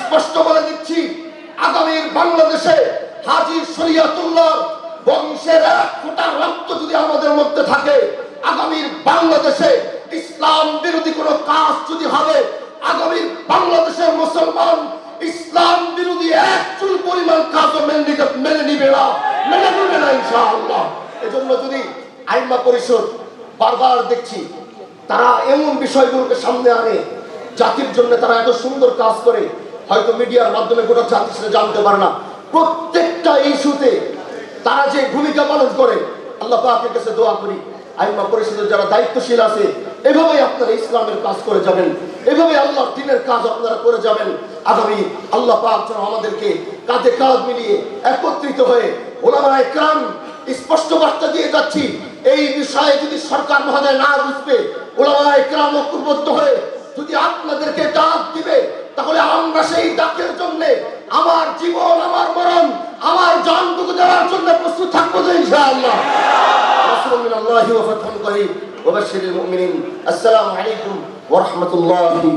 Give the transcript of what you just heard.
স্পষ্ট বলে দিচ্ছি, আগামীর বাংলাদেশে হাজী শরীয়তুল্লাহ বংশের এক ফোঁটা রক্ত যদি আমাদের মধ্যে থাকে, আগামীর বাংলাদেশে ইসলাম বিরোধী কোনো কাজ যদি হবে, আগামীর বাংলাদেশের মুসলমান ইসলাম বিরোধী এক চুল পরিমাণ কাজও মেনে নিবে না ইনশাআল্লাহ। এজন্য যদি আইনমা পরিষদ বারবার দেখছি তারা এমন বিষয়গুলোকে সামনে আনে, জাতির জন্য তারা এত সুন্দর কাজ করে, হয়তো মিডিয়ার মাধ্যমে গোটা জাতি সেটা জানতে পারে না। প্রত্যেকটা ইস্যুতে তারা যে ভূমিকা পালন করে, আল্লাহ পাকের কাছে দোয়া করি আইনমা পরিষদের যারা দায়িত্বশীল আছে, এভাবেই আপনারা ইসলামের কাজ করে যাবেন, এভাবে আল্লাহর দ্বীনের কাজ আপনারা করে যাবেন। আগামী আল্লাহ পাক যেন আমাদেরকে কাঁধে কাঁধ মিলিয়ে একত্রিত হয়ে উলামায়ে কেরাম স্পষ্ট বার্তা দিয়ে যাচ্ছি, এই বিষয়ে যদি সরকার মহোদয় না বুঝবে, উলামায়ে কেরাম ঐক্যবদ্ধ হয়ে যদি আপনাদেরকে ডাক দিবে, তাহলে আমরা সেই ডাকের জন্য আমার জীবন, আমার মরণ, আমার জানটুকু দেওয়ার জন্য প্রস্তুত থাকবো ইনশাআল্লাহ। রাসূলুল্লাহি ওয়া ফাতহুল করিম ওয়া বাশশিরিল মুমিনিন। আসসালামু আলাইকুম ওয়া রাহমাতুল্লাহি